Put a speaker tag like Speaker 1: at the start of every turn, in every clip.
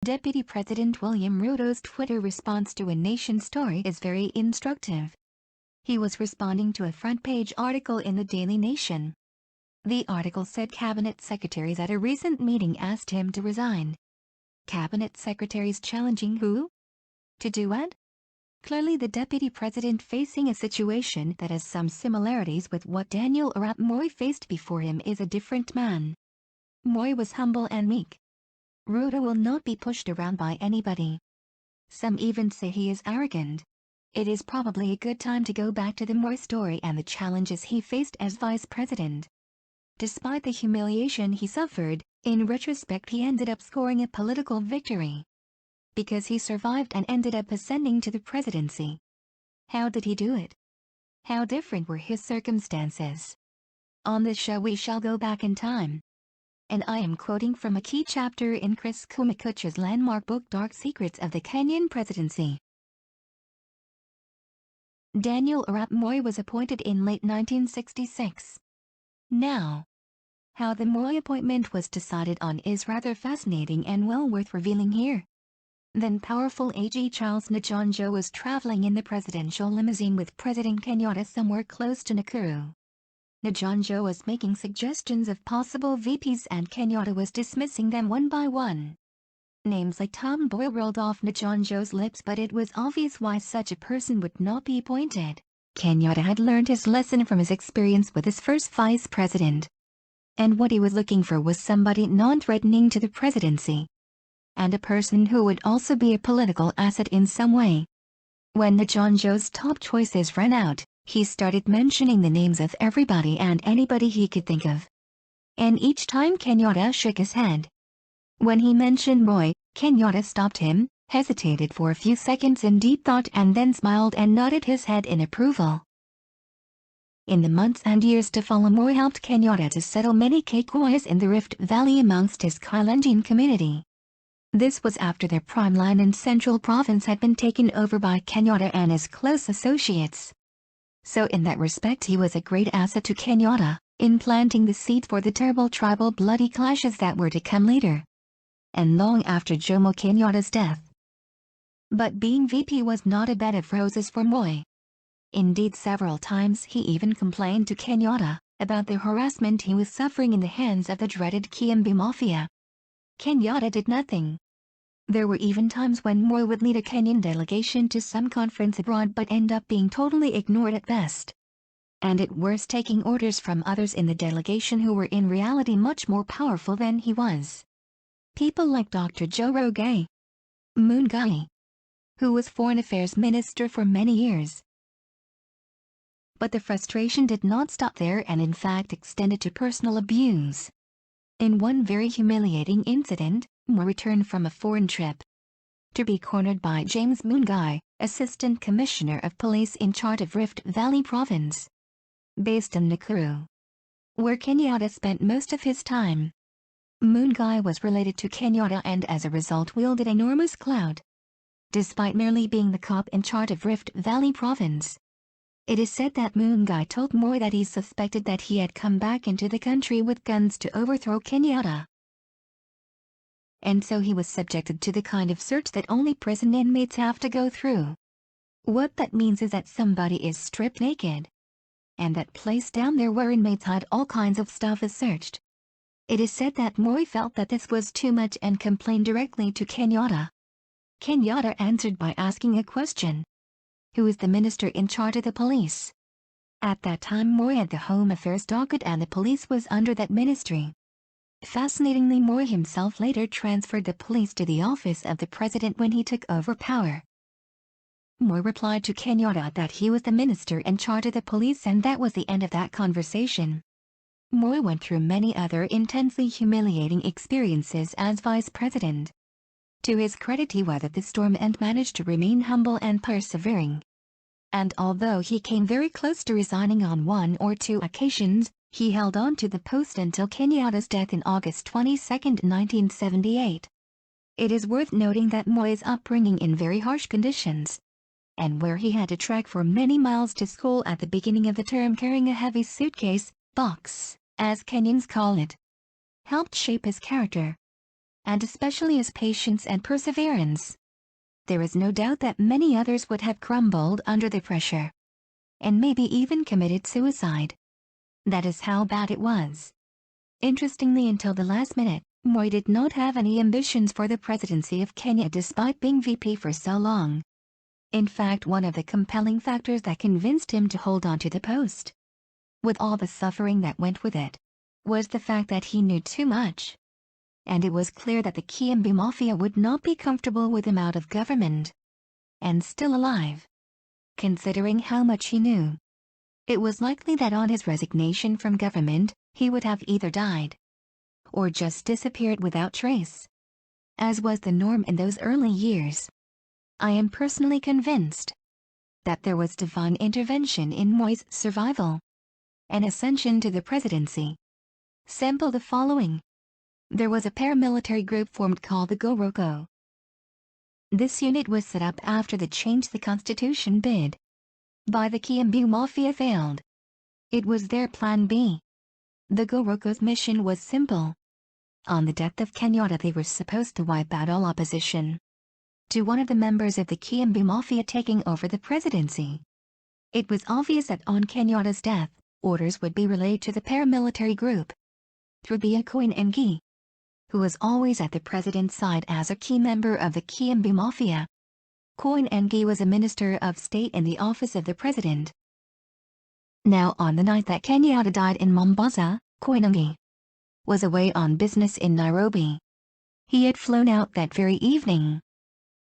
Speaker 1: Deputy President William Ruto's Twitter response to a Nation story is very instructive. He was responding to a front-page article in the Daily Nation. The article said cabinet secretaries at a recent meeting asked him to resign. Cabinet secretaries challenging who? To do what? Clearly the deputy president facing a situation that has some similarities with what Daniel Arap Moi faced before him is a different man. Moi was humble and meek. Ruto will not be pushed around by anybody. Some even say he is arrogant. It is probably a good time to go back to the Moi story and the challenges he faced as vice president. Despite the humiliation he suffered, in retrospect he ended up scoring a political victory. Because he survived and ended up ascending to the presidency. How did he do it? How different were his circumstances? On this show we shall go back in time. And I am quoting from a key chapter in Chris Kumekucha's landmark book Dark Secrets of the Kenyan Presidency. Daniel Arap Moi was appointed in late 1966. Now, how the Moi appointment was decided on is rather fascinating and well worth revealing here. Then powerful AG Charles Njonjo was traveling in the presidential limousine with President Kenyatta somewhere close to Nakuru. Njonjo was making suggestions of possible VPs and Kenyatta was dismissing them one by one. Names like Tom Boyle rolled off Njonjo's lips, but it was obvious why such a person would not be appointed. Kenyatta had learned his lesson from his experience with his first vice president. And what he was looking for was somebody non-threatening to the presidency. And a person who would also be a political asset in some way. When Njonjo's top choices ran out, he started mentioning the names of everybody and anybody he could think of. And each time Kenyatta shook his head. When he mentioned Moi, Kenyatta stopped him, hesitated for a few seconds in deep thought and then smiled and nodded his head in approval. In the months and years to follow, Moi helped Kenyatta to settle many Kikuayus in the Rift Valley amongst his Kalenjin community. This was after their prime line in Central Province had been taken over by Kenyatta and his close associates. So in that respect he was a great asset to Kenyatta, in planting the seed for the terrible tribal bloody clashes that were to come later. And long after Jomo Kenyatta's death. But being VP was not a bed of roses for Moi. Indeed, several times he even complained to Kenyatta about the harassment he was suffering in the hands of the dreaded Kiambu Mafia. Kenyatta did nothing. There were even times when Moi would lead a Kenyan delegation to some conference abroad but end up being totally ignored at best. And at worst taking orders from others in the delegation who were in reality much more powerful than he was. People like Dr. Njoroge Mungai, who was Foreign Affairs Minister for many years. But the frustration did not stop there and in fact extended to personal abuse. In one very humiliating incident, Moi returned from a foreign trip to be cornered by James Mungai, Assistant Commissioner of Police in charge of Rift Valley Province, based in Nakuru, where Kenyatta spent most of his time. Mungai was related to Kenyatta and as a result wielded enormous clout. Despite merely being the cop in charge of Rift Valley Province, it is said that Mungai told Moi that he suspected that he had come back into the country with guns to overthrow Kenyatta. And so he was subjected to the kind of search that only prison inmates have to go through. What that means is that somebody is stripped naked. And that place down there where inmates hide all kinds of stuff is searched. It is said that Moi felt that this was too much and complained directly to Kenyatta. Kenyatta answered by asking a question. Who is the minister in charge of the police? At that time Moi had the Home Affairs docket and the police was under that ministry. Fascinatingly, Moi himself later transferred the police to the office of the president when he took over power. Moi replied to Kenyatta that he was the minister in charge of the police and that was the end of that conversation. Moi went through many other intensely humiliating experiences as vice president. To his credit, he weathered the storm and managed to remain humble and persevering. And although he came very close to resigning on one or two occasions, he held on to the post until Kenyatta's death in August 22, 1978. It is worth noting that Moi's upbringing in very harsh conditions, and where he had to trek for many miles to school at the beginning of the term carrying a heavy suitcase, box, as Kenyans call it, helped shape his character. and especially his patience and perseverance. There is no doubt that many others would have crumbled under the pressure, and maybe even committed suicide. That is how bad it was. Interestingly, until the last minute, Moi did not have any ambitions for the presidency of Kenya despite being VP for so long. In fact, one of the compelling factors that convinced him to hold on to the post, with all the suffering that went with it, was the fact that he knew too much. And it was clear that the Kiambu Mafia would not be comfortable with him out of government, and still alive. Considering how much he knew, it was likely that on his resignation from government, he would have either died, or just disappeared without trace, as was the norm in those early years. I am personally convinced that there was divine intervention in Moi's survival and ascension to the presidency. Sample the following. There was a paramilitary group formed called the Goroko. This unit was set up after the Change the Constitution bid by the Kiambu Mafia failed. It was their plan B. The Goroko's mission was simple. On the death of Kenyatta, they were supposed to wipe out all opposition to one of the members of the Kiambu Mafia taking over the presidency. It was obvious that on Kenyatta's death, orders would be relayed to the paramilitary group through Koinange, who was always at the president's side as a key member of the Kiambu Mafia. Koinange was a minister of state in the office of the president. Now, on the night that Kenyatta died in Mombasa, Koinange was away on business in Nairobi. He had flown out that very evening,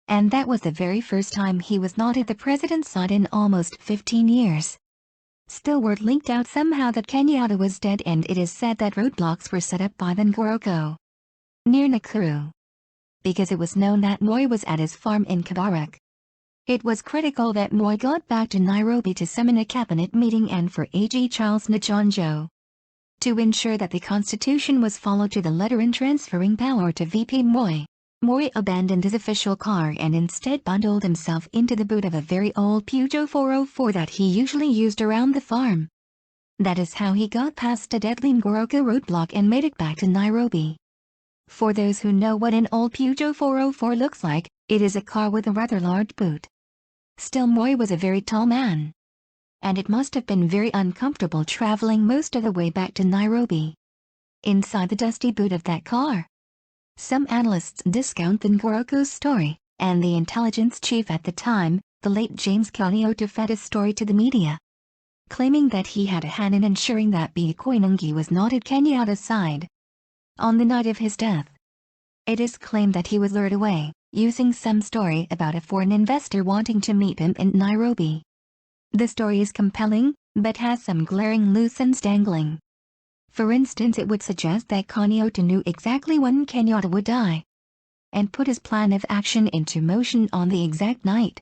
Speaker 1: and that was the very first time he was not at the president's side in almost 15 years. Still, word leaked out somehow that Kenyatta was dead, and it is said that roadblocks were set up by the Ngoroko near Nakuru, because it was known that Moi was at his farm in Kabarak. It was critical that Moi got back to Nairobi to summon a cabinet meeting and for AG Charles Njonjo to ensure that the constitution was followed to the letter in transferring power to VP Moi. Moi abandoned his official car and instead bundled himself into the boot of a very old Peugeot 404 that he usually used around the farm. That is how he got past a deadly Ngoroko roadblock and made it back to Nairobi. For those who know what an old Peugeot 404 looks like, it is a car with a rather large boot. Still, Moi was a very tall man, and it must have been very uncomfortable traveling most of the way back to Nairobi inside the dusty boot of that car. Some analysts discount the Ngoroko's story, and the intelligence chief at the time, the late James Kanioto, fed his story to the media, claiming that he had a hand in ensuring that Koinange was not at Kenyatta's side on the night of his death. It is claimed that he was lured away, using some story about a foreign investor wanting to meet him in Nairobi. The story is compelling, but has some glaring loose ends dangling. For instance, it would suggest that Kanioto knew exactly when Kenyatta would die, and put his plan of action into motion on the exact night.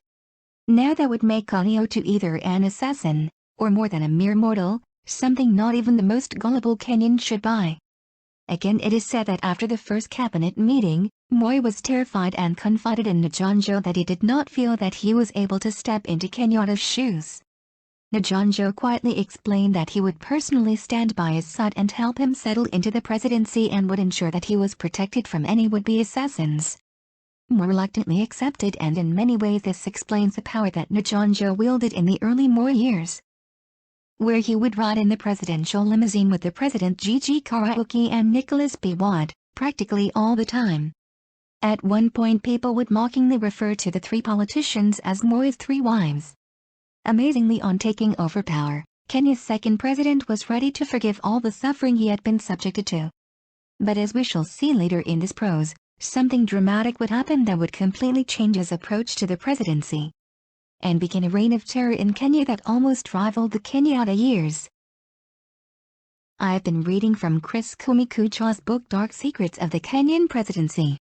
Speaker 1: Now that would make Kanioto either an assassin, or more than a mere mortal, something not even the most gullible Kenyan should buy. Again, it is said that after the first cabinet meeting, Moi was terrified and confided in Njonjo that he did not feel that he was able to step into Kenyatta's shoes. Njonjo quietly explained that he would personally stand by his side and help him settle into the presidency and would ensure that he was protected from any would-be assassins. Moi reluctantly accepted, and in many ways this explains the power that Njonjo wielded in the early Moi years, where he would ride in the presidential limousine with the President Gigi Karaoke and Nicholas P. Watt, practically all the time. At one point, people would mockingly refer to the three politicians as Moi's three wives. Amazingly, on taking over power, Kenya's second president was ready to forgive all the suffering he had been subjected to. But as we shall see later in this prose, something dramatic would happen that would completely change his approach to the presidency, and begin a reign of terror in Kenya that almost rivaled the Kenyatta years. I have been reading from Chris Kumekucha's book Dark Secrets of the Kenyan Presidency.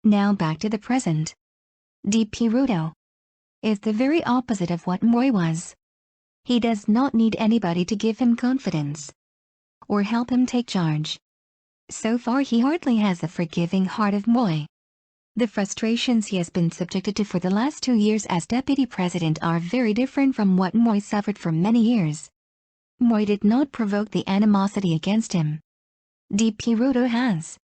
Speaker 1: Now back to the present. DP Ruto is the very opposite of what Moi was. He does not need anybody to give him confidence or help him take charge. So far, he hardly has the forgiving heart of Moi. The frustrations he has been subjected to for the last 2 years as deputy president are very different from what Moi suffered for many years. Moi did not provoke the animosity against him. DP Ruto has.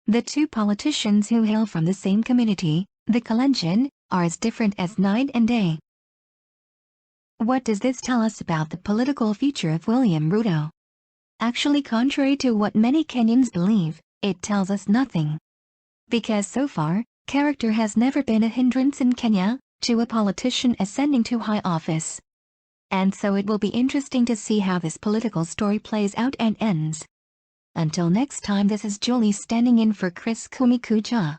Speaker 1: The two politicians who hail from the same community, the Kalenjin, are as different as night and day. What does this tell us about the political future of William Ruto? Actually, contrary to what many Kenyans believe, it tells us nothing. Because so far, character has never been a hindrance in Kenya to a politician ascending to high office. And so it will be interesting to see how this political story plays out and ends. Until next time, this is Julie standing in for Chris Kumekucha.